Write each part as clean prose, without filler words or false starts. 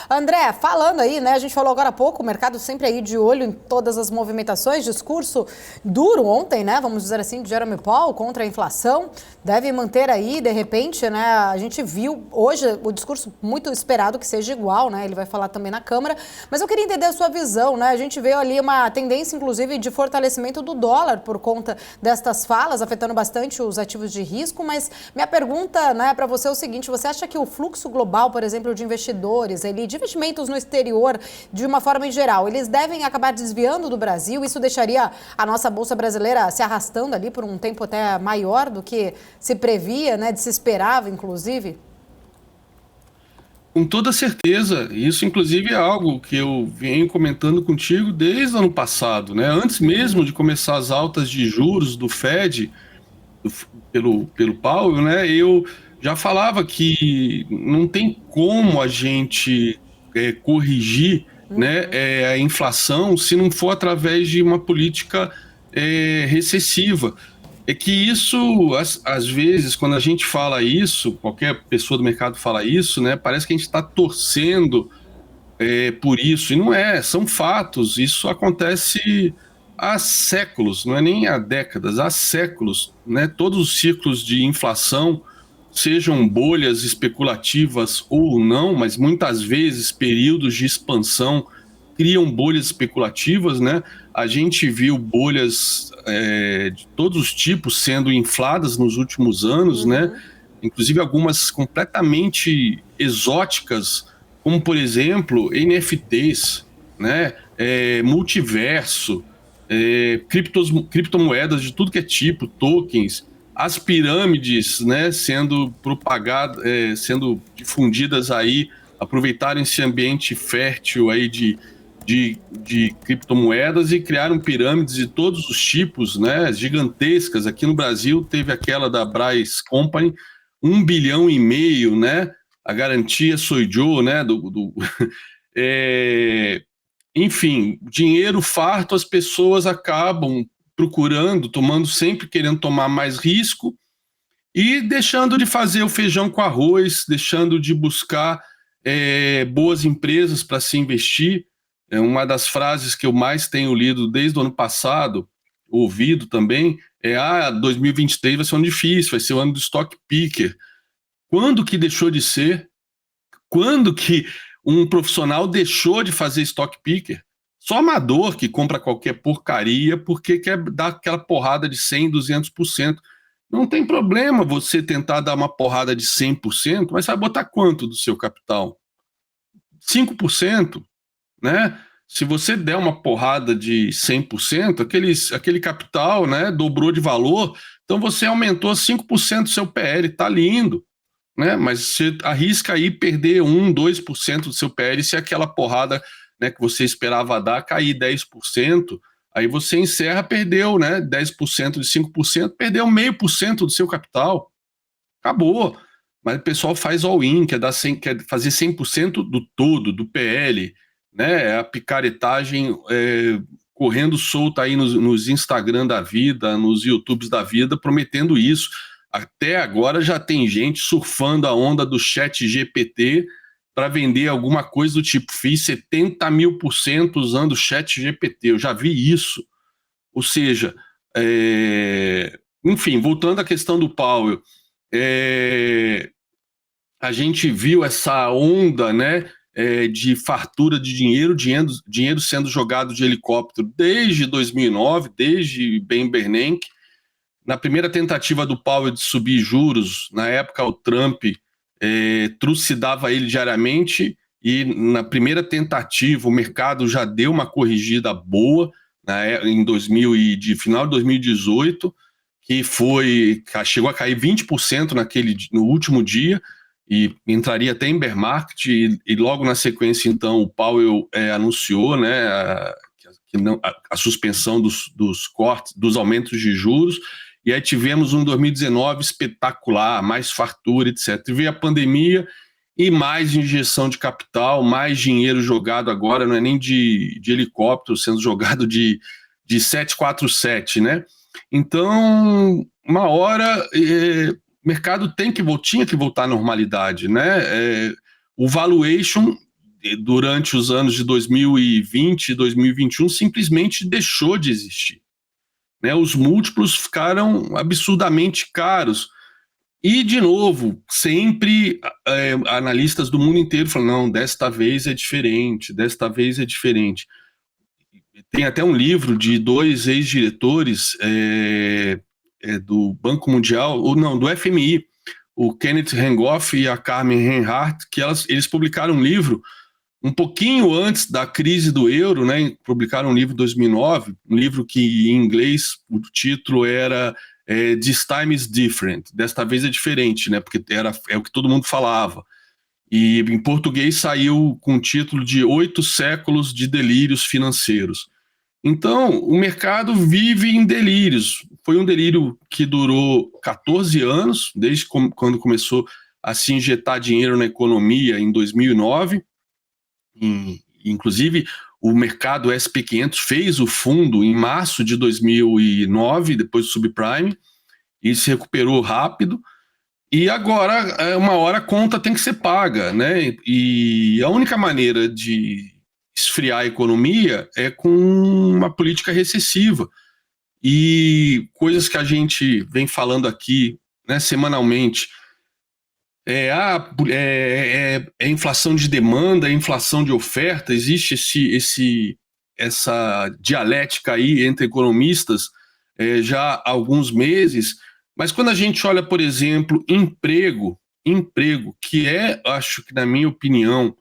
André, falando aí, né, a gente falou agora há pouco, o mercado sempre aí de olho em todas as movimentações, discurso duro ontem, né, vamos dizer assim, de Jerome Powell contra a inflação, deve manter aí, de repente, né, a gente viu hoje o discurso muito esperado que seja igual, né, ele vai falar também na Câmara, mas eu queria entender a sua visão, né, a gente vê ali uma tendência, inclusive, de fortalecimento do dólar por conta destas falas, afetando bastante os ativos de risco, mas minha pergunta, né, para você é o seguinte, você acha que o fluxo global, por exemplo, de investidores, de investimentos no exterior, de uma forma em geral, eles devem acabar desviando do Brasil? Isso deixaria a nossa Bolsa Brasileira se arrastando ali por um tempo até maior do que se previa, né, de se esperava, inclusive? Com toda certeza, isso inclusive é algo que eu venho comentando contigo desde o ano passado, né? Antes mesmo de começar as altas de juros do Fed, pelo Powell, né? Eu já falava que não tem como a gente corrigir, né, a inflação se não for através de uma política recessiva. É que isso, às vezes, quando a gente fala isso, qualquer pessoa do mercado fala isso, né? Parece que a gente está torcendo por isso, e não é, são fatos, isso acontece há séculos, não é nem há décadas, há séculos, né? Todos os ciclos de inflação, sejam bolhas especulativas ou não, mas muitas vezes períodos de expansão criam bolhas especulativas, né? A gente viu bolhas de todos os tipos sendo infladas nos últimos anos, né? Inclusive algumas completamente exóticas, como por exemplo NFTs, né? Multiverso, criptomoedas de tudo que é tipo, tokens, as pirâmides, né? Sendo propagadas, sendo difundidas aí, aproveitarem esse ambiente fértil aí de criptomoedas e criaram pirâmides de todos os tipos, né, gigantescas. Aqui no Brasil teve aquela da Braz Company, 1,5 bilhão, né, a garantia sou Joe, né, enfim, dinheiro farto, as pessoas acabam procurando, sempre querendo tomar mais risco e deixando de fazer o feijão com arroz, deixando de buscar boas empresas para se investir. É uma das frases que eu mais tenho lido desde o ano passado, ouvido também, 2023 vai ser um ano difícil, vai ser o ano do stock picker. Quando que deixou de ser? Quando que um profissional deixou de fazer stock picker? Só amador que compra qualquer porcaria porque quer dar aquela porrada de 100, 200%. Não tem problema você tentar dar uma porrada de 100%, mas vai botar quanto do seu capital? 5%, né? Se você der uma porrada de 100%, aquele capital, né, dobrou de valor, então você aumentou 5% do seu PL, tá lindo, né? Mas você arrisca aí perder 1, 2% do seu PL se aquela porrada, né, que você esperava dar cair 10%, aí você encerra, perdeu, né, 10% de 5%, perdeu 0,5% do seu capital. Acabou. Mas o pessoal faz all-in, quer fazer 100% do todo, do PL, né? A picaretagem correndo solta aí nos Instagram da vida, nos YouTubes da vida, prometendo isso. Até agora já tem gente surfando a onda do chat GPT para vender alguma coisa do tipo, fiz 70.000% usando o chat GPT. Eu já vi isso. Ou seja, enfim, voltando à questão do Powell, é, a gente viu essa onda, né, de fartura de dinheiro sendo jogado de helicóptero desde 2009, desde Ben Bernanke. Na primeira tentativa do Powell de subir juros, na época o Trump trucidava ele diariamente, e na primeira tentativa o mercado já deu uma corrigida boa, né, de final de 2018, que chegou a cair 20% no último dia, e entraria até em bear market, e logo na sequência, então, o Powell anunciou, né, a suspensão dos cortes, dos aumentos de juros, e aí tivemos um 2019 espetacular, mais fartura, etc. E veio a pandemia e mais injeção de capital, mais dinheiro jogado agora, não é nem de helicóptero, sendo jogado de 747, né? Então, uma hora, o mercado tinha que voltar à normalidade, né? O valuation, durante os anos de 2020 e 2021, simplesmente deixou de existir. Né? Os múltiplos ficaram absurdamente caros. E, de novo, sempre analistas do mundo inteiro falam, não, desta vez é diferente, desta vez é diferente. Tem até um livro de 2 ex-diretores do Banco Mundial, ou não, do FMI, o Kenneth Hengoff e a Carmen Reinhardt, que eles publicaram um livro um pouquinho antes da crise do euro, né? Publicaram um livro em 2009, um livro que em inglês o título era This Time is Different, desta vez é diferente, né? Porque é o que todo mundo falava. E em português saiu com o título de 8 séculos de delírios financeiros. Então, o mercado vive em delírios. Foi um delírio que durou 14 anos, desde quando começou a se injetar dinheiro na economia em 2009. Inclusive, o mercado SP500 fez o fundo em março de 2009, depois do subprime, e se recuperou rápido. E agora, uma hora a conta tem que ser paga, né? E a única maneira de esfriar a economia é com uma política recessiva. E coisas que a gente vem falando aqui, né, semanalmente, inflação de demanda, inflação de oferta, existe essa dialética aí entre economistas já há alguns meses, mas quando a gente olha, por exemplo, emprego, que acho que na minha opinião,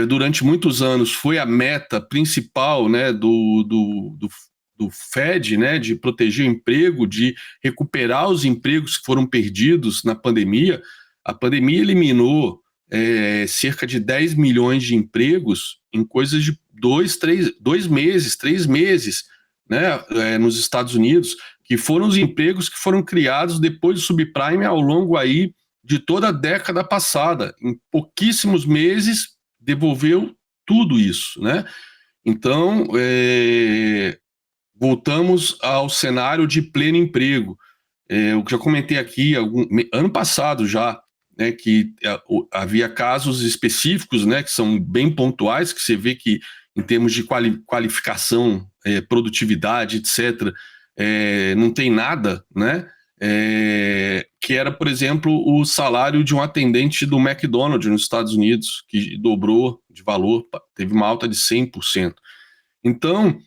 durante muitos anos foi a meta principal, né, do Fed, né, de proteger o emprego, de recuperar os empregos que foram perdidos na pandemia. A pandemia eliminou cerca de 10 milhões de empregos em coisas de 3 meses, né, nos Estados Unidos, que foram os empregos que foram criados depois do subprime ao longo aí de toda a década passada. Em pouquíssimos meses, devolveu tudo isso, né? Então, voltamos ao cenário de pleno emprego. Eu já comentei aqui, ano passado já, né, que havia casos específicos, né, que são bem pontuais, que você vê que em termos de qualificação, produtividade, etc., não tem nada, né? Que era, por exemplo, o salário de um atendente do McDonald's nos Estados Unidos, que dobrou de valor, teve uma alta de 100%. Então,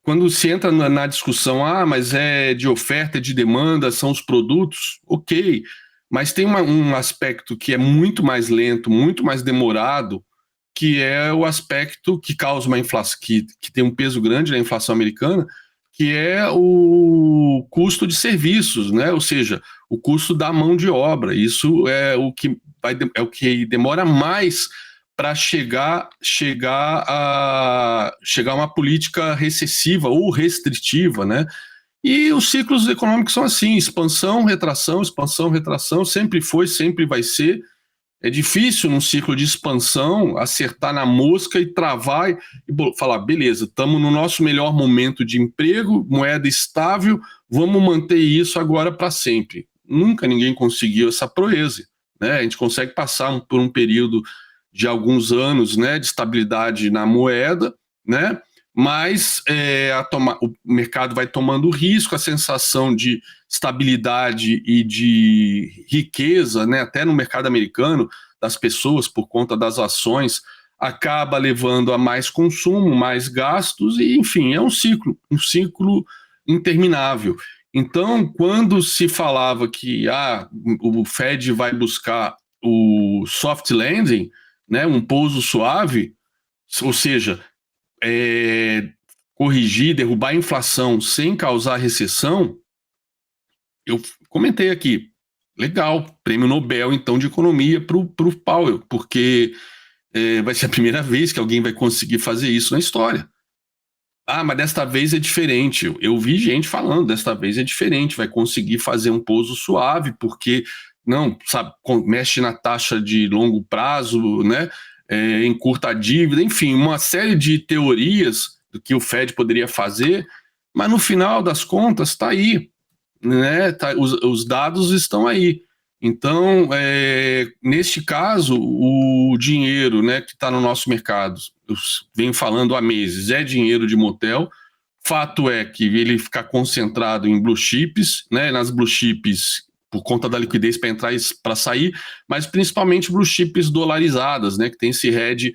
quando se entra na discussão, mas é de oferta, é de demanda, são os produtos, ok, mas tem um aspecto que é muito mais lento, muito mais demorado, que é o aspecto que causa uma inflação, que tem um peso grande na inflação americana, que é o custo de serviços, né? Ou seja, o custo da mão de obra. Isso é o que demora mais para chegar a uma política recessiva ou restritiva, né? E os ciclos econômicos são assim: expansão, retração, sempre foi, sempre vai ser. É difícil num ciclo de expansão acertar na mosca e travar e falar, beleza, estamos no nosso melhor momento de emprego, moeda estável, vamos manter isso agora para sempre. Nunca ninguém conseguiu essa proeza, né? A gente consegue passar por um período de alguns anos, né, de estabilidade na moeda, né? Mas o mercado vai tomando risco, a sensação de estabilidade e de riqueza, né, até no mercado americano, das pessoas, por conta das ações, acaba levando a mais consumo, mais gastos, e, enfim, é um ciclo interminável. Então, quando se falava que o Fed vai buscar o soft landing, né, um pouso suave, ou seja, corrigir, derrubar a inflação sem causar recessão, eu comentei aqui, legal, prêmio Nobel, então, de economia para o Powell, porque vai ser a primeira vez que alguém vai conseguir fazer isso na história. Mas desta vez é diferente. Eu vi gente falando, desta vez é diferente, vai conseguir fazer um pouso suave, porque, não, sabe, mexe na taxa de longo prazo, né, encurta a dívida, enfim, uma série de teorias do que o Fed poderia fazer, mas no final das contas está aí, né? Os dados estão aí. Então, neste caso, o dinheiro, né, que está no nosso mercado, eu venho falando há meses, é dinheiro de motel. Fato é que ele fica concentrado em blue chips, né, nas blue chips por conta da liquidez para entrar e para sair, mas principalmente blue chips dolarizadas, né, que tem esse hedge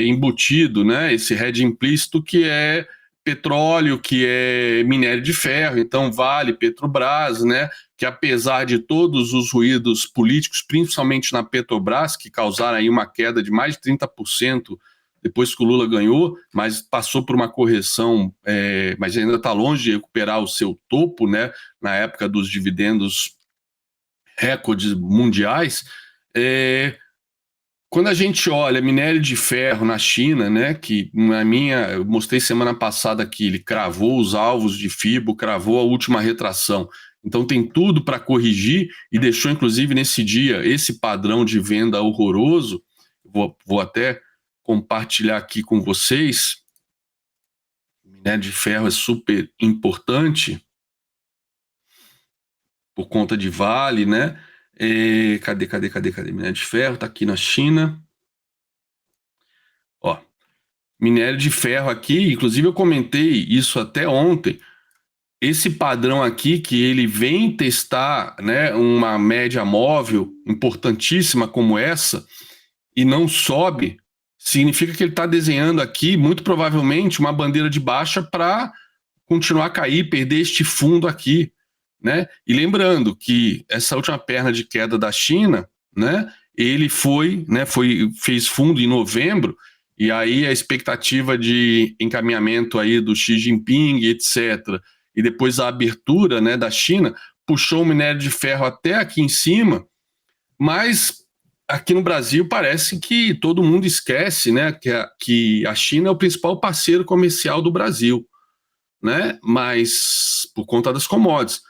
embutido, né, esse hedge implícito que é petróleo, que é minério de ferro, então Vale, Petrobras, né, que apesar de todos os ruídos políticos, principalmente na Petrobras, que causaram aí uma queda de mais de 30% depois que o Lula ganhou, mas passou por uma correção, mas ainda está longe de recuperar o seu topo, né, na época dos dividendos recordes mundiais. Quando a gente olha minério de ferro na China, né, que eu mostrei semana passada que ele cravou os alvos de FIBO, cravou a última retração. Então tem tudo para corrigir e deixou, inclusive, nesse dia, esse padrão de venda horroroso. Vou até compartilhar aqui com vocês. O minério de ferro é super importante por conta de Vale, né? Cadê? Minério de ferro está aqui na China. Ó, minério de ferro aqui, inclusive eu comentei isso até ontem. Esse padrão aqui que ele vem testar, né, uma média móvel importantíssima como essa e não sobe, significa que ele está desenhando aqui, muito provavelmente, uma bandeira de baixa para continuar a cair, perder este fundo aqui, né? E lembrando que essa última perna de queda da China, né, ele fez fundo em novembro, e aí a expectativa de encaminhamento aí do Xi Jinping, etc., e depois a abertura, né, da China, puxou o minério de ferro até aqui em cima, mas aqui no Brasil parece que todo mundo esquece, né, que a China é o principal parceiro comercial do Brasil, né, mas por conta das commodities.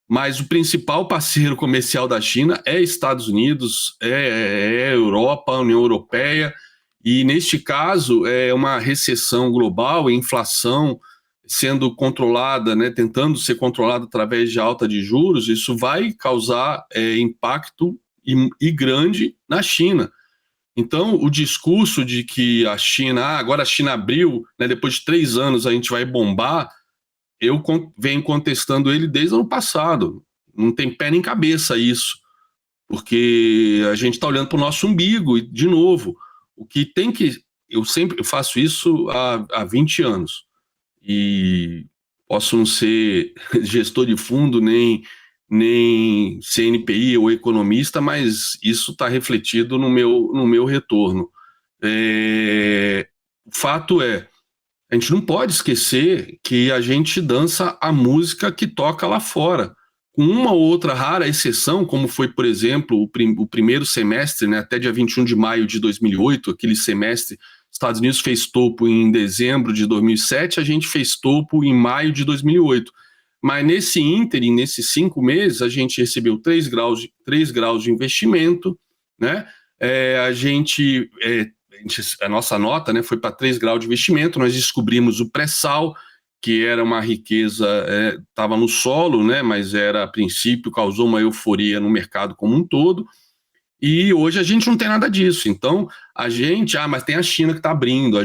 Mas o principal parceiro comercial da China é Estados Unidos, é Europa, a União Europeia, e neste caso é uma recessão global, inflação sendo controlada, né, tentando ser controlada através de alta de juros, isso vai causar impacto e grande na China. Então, o discurso de que a China, agora a China abriu, né, depois de 3 anos a gente vai bombar, eu venho contestando ele desde o ano passado. Não tem pé nem cabeça isso, porque a gente está olhando para o nosso umbigo, e, de novo, o que tem que... Eu faço isso há 20 anos, e posso não ser gestor de fundo, nem CNPI ou economista, mas isso está refletido no meu retorno. O fato é, a gente não pode esquecer que a gente dança a música que toca lá fora. Com uma ou outra rara exceção, como foi, por exemplo, o primeiro semestre, né, até dia 21 de maio de 2008, aquele semestre, Estados Unidos fez topo em dezembro de 2007, a gente fez topo em maio de 2008. Mas nesse ínterim, nesses 5 meses, a gente recebeu 3 graus de investimento, né? A nossa nota, né, foi para 3 graus de investimento, nós descobrimos o pré-sal, que era uma riqueza, estava no solo, né, mas era, a princípio, causou uma euforia no mercado como um todo, e hoje a gente não tem nada disso. Então, mas tem a China que está abrindo, a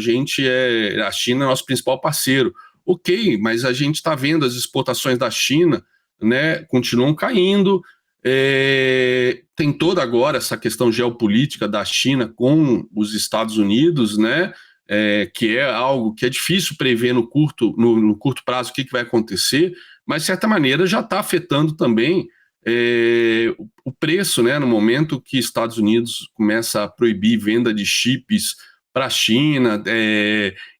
China é nosso principal parceiro. Ok, mas a gente está vendo as exportações da China, né, continuam caindo, tem toda agora essa questão geopolítica da China com os Estados Unidos, né, que é algo que é difícil prever no curto prazo o que vai acontecer, mas de certa maneira já está afetando também o preço, né, no momento que Estados Unidos começa a proibir venda de chips para a China,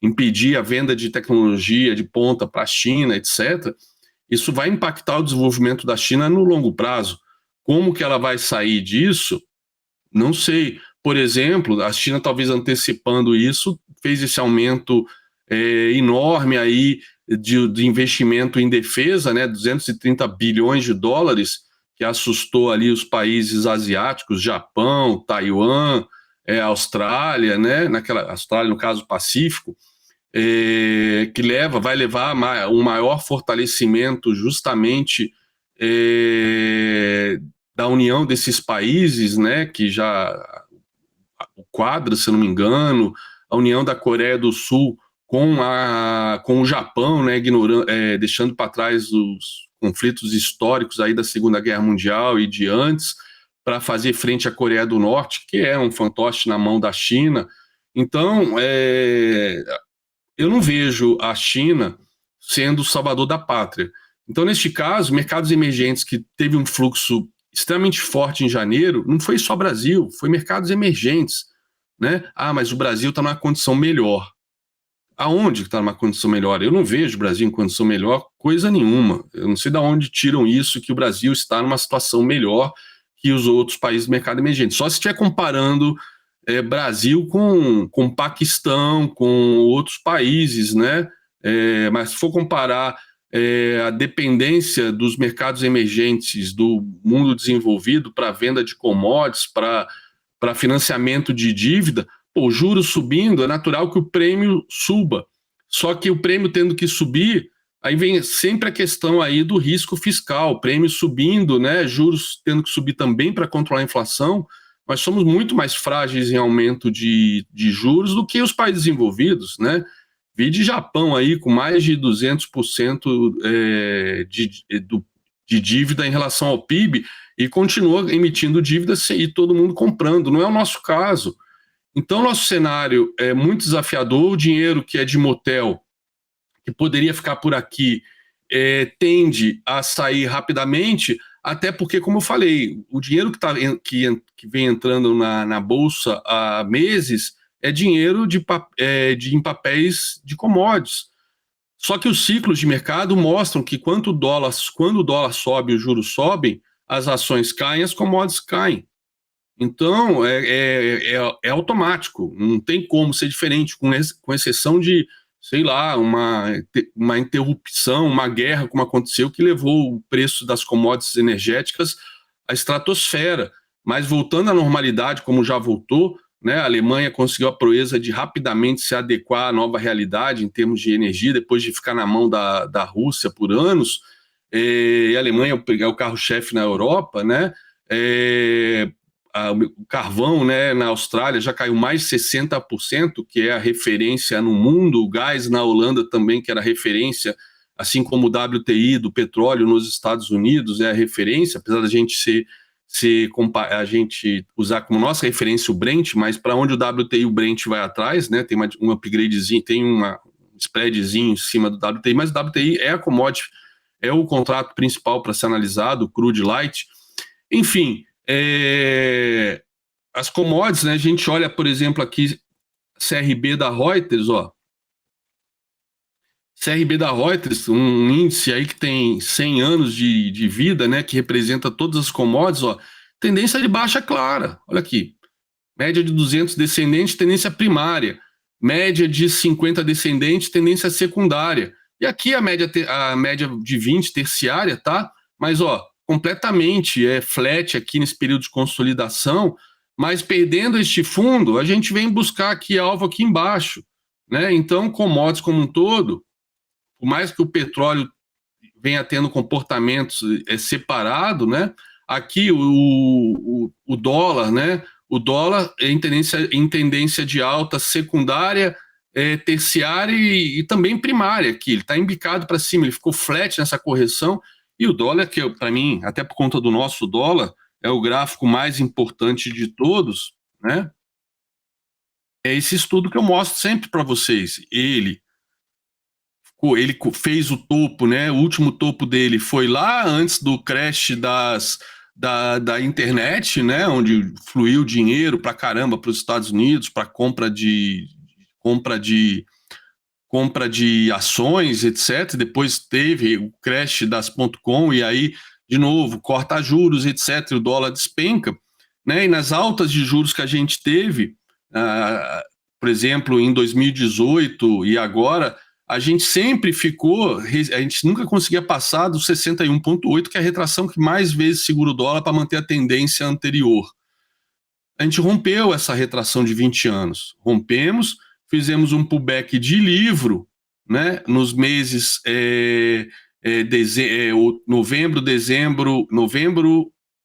impedir a venda de tecnologia de ponta para a China, etc., isso vai impactar o desenvolvimento da China no longo prazo. Como que ela vai sair disso? Não sei. Por exemplo, a China, talvez antecipando isso, fez esse aumento enorme aí de investimento em defesa, né, 230 bilhões de dólares, que assustou ali os países asiáticos, Japão, Taiwan, Austrália, né, Austrália, no caso, Pacífico, que vai levar um maior fortalecimento justamente da união desses países, né, que já o Quadra, se eu não me engano, a união da Coreia do Sul com o Japão, né, deixando para trás os conflitos históricos aí da Segunda Guerra Mundial e de antes, para fazer frente à Coreia do Norte, que é um fantoche na mão da China. Então, eu não vejo a China sendo o salvador da pátria. Então, neste caso, mercados emergentes que teve um fluxo extremamente forte em janeiro, não foi só Brasil, foi mercados emergentes, né? Mas o Brasil está numa condição melhor. Aonde está numa condição melhor? Eu não vejo o Brasil em condição melhor, coisa nenhuma. Eu não sei de onde tiram isso, que o Brasil está numa situação melhor que os outros países do mercado emergente. Só se estiver comparando Brasil com Paquistão, com outros países, né? Mas se for comparar a dependência dos mercados emergentes do mundo desenvolvido para venda de commodities, para financiamento de dívida, o juros subindo, é natural que o prêmio suba. Só que o prêmio tendo que subir, aí vem sempre a questão aí do risco fiscal, prêmio subindo, né? Juros tendo que subir também para controlar a inflação. Nós somos muito mais frágeis em aumento de juros do que os países desenvolvidos, né? Vide Japão aí com mais de 200% de dívida em relação ao PIB e continua emitindo dívida e todo mundo comprando. Não é o nosso caso. Então, nosso cenário é muito desafiador. O dinheiro que é de motel, que poderia ficar por aqui, tende a sair rapidamente, até porque, como eu falei, o dinheiro que vem entrando na Bolsa há meses é dinheiro em papéis de commodities. Só que os ciclos de mercado mostram que quando o dólar sobe, os juros sobem, as ações caem, as commodities caem. Então, é automático, não tem como ser diferente, com exceção de, sei lá, uma interrupção, uma guerra, como aconteceu, que levou o preço das commodities energéticas à estratosfera. Mas voltando à normalidade, como já voltou, né, a Alemanha conseguiu a proeza de rapidamente se adequar à nova realidade em termos de energia, depois de ficar na mão da Rússia por anos. A Alemanha é o carro-chefe na Europa, né? O carvão, né, na Austrália já caiu mais 60%, que é a referência no mundo. O gás na Holanda também, que era referência, assim como o WTI do petróleo nos Estados Unidos é a referência, apesar da gente a gente usar como nossa referência o Brent, mas para onde o WTI e o Brent vai atrás, né, tem um upgradezinho, tem um spreadzinho em cima do WTI, mas o WTI é a commodity, é o contrato principal para ser analisado, o crude light. Enfim, as commodities, né, a gente olha, por exemplo, aqui CRB da Reuters, CRB da Reuters, um índice aí que tem 100 anos de vida, né, que representa todas as commodities, tendência de baixa clara, olha aqui, média de 200 descendentes, tendência primária, média de 50 descendentes, tendência secundária, e aqui a média de 20 terciária, tá? Mas, completamente flat aqui nesse período de consolidação, mas perdendo este fundo, a gente vem buscar aqui alvo aqui embaixo, né? Então, commodities como um todo, por mais que o petróleo venha tendo comportamentos separado, né? Aqui o dólar, né? O dólar em tendência de alta secundária, terciária e também primária aqui. Ele está embicado para cima, ele ficou flat nessa correção. E o dólar, que para mim, até por conta do nosso dólar, é o gráfico mais importante de todos, né? É esse estudo que eu mostro sempre para vocês. Ele fez o topo, né? O último topo dele foi lá antes do crash da internet, né? Onde fluiu dinheiro para caramba para os Estados Unidos, para compra de ações, etc. Depois teve o crash das .com e aí, de novo, corta juros, etc. O dólar despenca, né? E nas altas de juros que a gente teve, por exemplo, em 2018 e agora, a gente sempre a gente nunca conseguia passar do 61,8, que é a retração que mais vezes segura o dólar para manter a tendência anterior. A gente rompeu essa retração de 20 anos. Rompemos, fizemos um pullback de livro, né, nos meses novembro,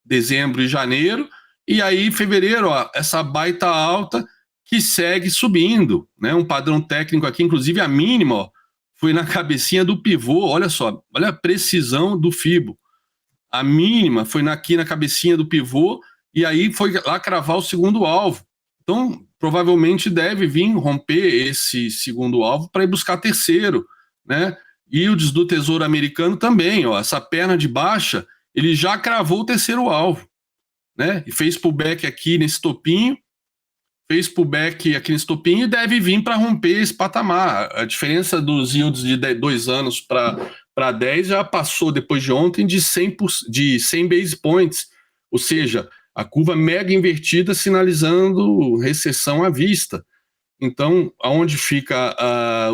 dezembro e janeiro, e aí fevereiro, ó, essa baita alta que segue subindo, né? Um padrão técnico aqui, inclusive a mínima, ó, foi na cabecinha do pivô, olha só, olha a precisão do Fibo. A mínima foi aqui na cabecinha do pivô, e aí foi lá cravar o segundo alvo. Então, provavelmente deve vir romper esse segundo alvo para ir buscar terceiro, né? E o do Tesouro Americano também, ó, essa perna de baixa, ele já cravou o terceiro alvo, né? E fez pullback aqui nesse topinho, e deve vir para romper esse patamar. A diferença dos yields de 2 anos para 10 já passou, depois de ontem, de 100 base points, ou seja, a curva mega invertida sinalizando recessão à vista. Então, aonde fica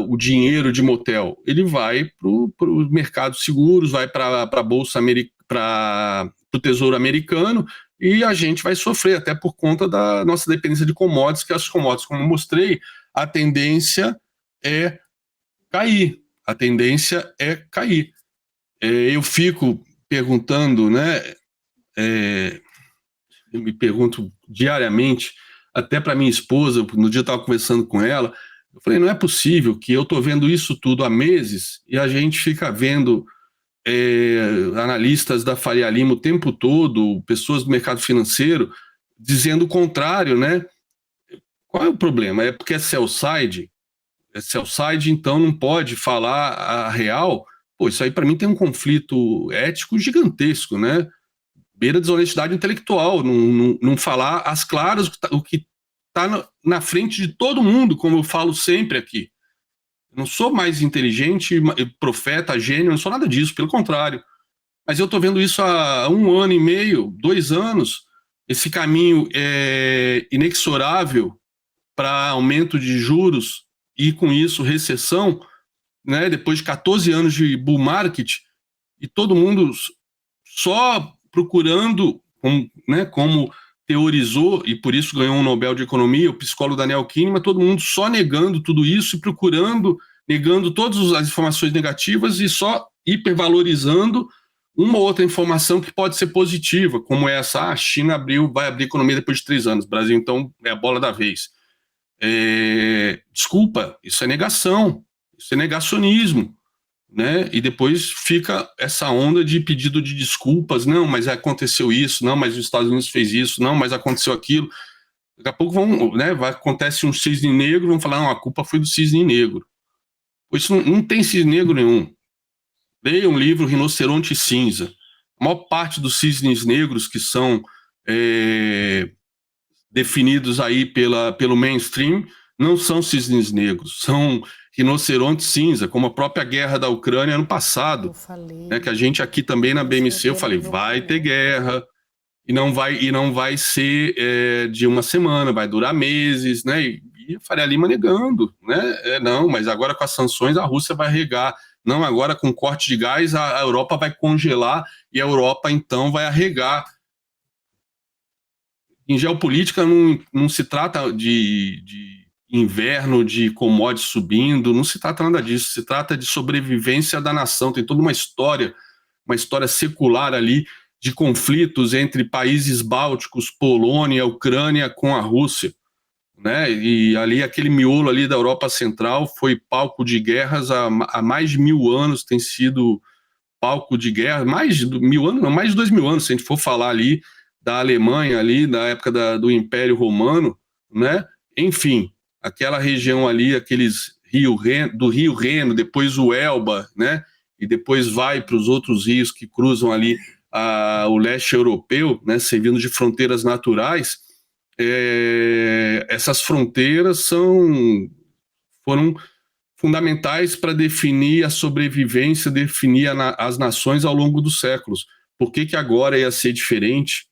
o dinheiro de motel? Ele vai para o mercado seguros, vai para a Bolsa para o Tesouro Americano, e a gente vai sofrer, até por conta da nossa dependência de commodities, que as commodities, como eu mostrei, a tendência é cair. A tendência é cair. Eu fico perguntando, né? Eu me pergunto diariamente, até para minha esposa, no dia eu estava conversando com ela, eu falei, não é possível que eu estou vendo isso tudo há meses e a gente fica vendo analistas da Faria Lima o tempo todo, pessoas do mercado financeiro, dizendo o contrário, né? Qual é o problema? É porque é sell side, então não pode falar a real? Pô, isso aí para mim tem um conflito ético gigantesco, né? Beira desonestidade intelectual, não falar às claras o que está na frente de todo mundo, como eu falo sempre aqui. Eu não sou mais inteligente, profeta, gênio, não sou nada disso, pelo contrário. Mas eu estou vendo isso há 1 ano e meio, 2 anos, esse caminho inexorável para aumento de juros e, com isso, recessão, né, depois de 14 anos de bull market, e todo mundo só procurando, como teorizou, e por isso ganhou um Nobel de Economia, o psicólogo Daniel Kahneman, todo mundo só negando tudo isso e procurando, negando todas as informações negativas e só hipervalorizando uma outra informação que pode ser positiva, como essa, a China vai abrir economia depois de 3 anos, o Brasil então é a bola da vez. Desculpa, isso é negação, isso é negacionismo, né? E depois fica essa onda de pedido de desculpas, não, mas aconteceu isso, não, mas os Estados Unidos fez isso, não, mas aconteceu aquilo. Daqui a pouco acontece um cisne negro, vão falar, não, a culpa foi do cisne negro. Pois não tem cisne negro nenhum. Leia um livro, Rinoceronte Cinza. A maior parte dos cisnes negros que são definidos aí pelo mainstream não são cisnes negros, são rinoceronte cinza, como a própria guerra da Ucrânia ano passado, né, que a gente aqui também na BMC, eu falei, vai ter guerra, e não vai ser de uma semana, vai durar meses, né, e a Faria Lima negando, né, não, mas agora com as sanções a Rússia vai regar, não, agora com corte de gás a Europa vai congelar e a Europa então vai arregar. Em geopolítica não se trata de inverno, de commodities subindo, não se trata nada disso, se trata de sobrevivência da nação, tem toda uma história secular ali, de conflitos entre países bálticos, Polônia, Ucrânia com a Rússia, né? E ali aquele miolo ali da Europa Central foi palco de guerras há mais de 1000 anos, tem sido palco de guerra, mais de 1000 anos, não, mais de 2000 anos, se a gente for falar ali da Alemanha, ali da época do Império Romano, né? Enfim, aquela região ali, do Rio Reno, depois o Elba, né? E depois vai para os outros rios que cruzam ali o leste europeu, né? Servindo de fronteiras naturais. Essas fronteiras foram fundamentais para definir a sobrevivência, definir as nações ao longo dos séculos. Por que agora ia ser diferente?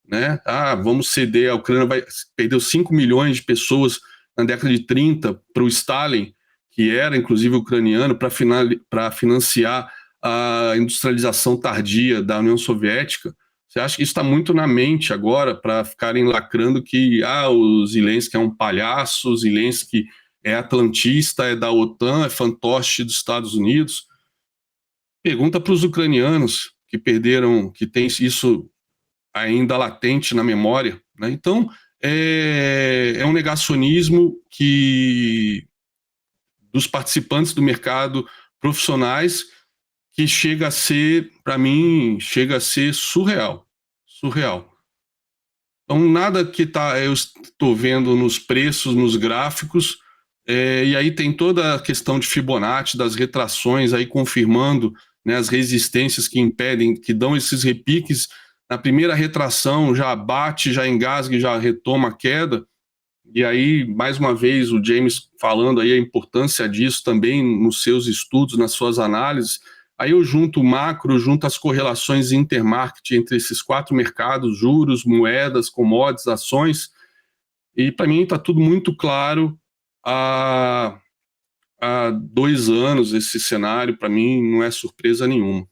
Né? Vamos ceder, a Ucrânia perdeu 5 milhões de pessoas na década de 30 para o Stalin, que era inclusive ucraniano, para financiar a industrialização tardia da União Soviética. Você acha que isso está muito na mente agora, para ficarem lacrando que o Zelensky é um palhaço, o Zelensky é atlantista, é da OTAN, é fantoche dos Estados Unidos? Pergunta para os ucranianos que perderam, que tem isso ainda latente na memória, né? Então, é um negacionismo dos participantes do mercado profissionais que chega a ser, para mim, chega a ser surreal. Então, nada que eu estou vendo nos preços, nos gráficos, e aí tem toda a questão de Fibonacci, das retrações, aí confirmando, né, as resistências que impedem, que dão esses repiques. Na primeira retração já bate, já engasga e já retoma a queda. E aí, mais uma vez, o James falando aí a importância disso também nos seus estudos, nas suas análises. Aí eu junto o macro, junto as correlações intermarket entre esses 4 mercados, juros, moedas, commodities, ações, e para mim está tudo muito claro. Há 2 anos esse cenário, para mim, não é surpresa nenhuma.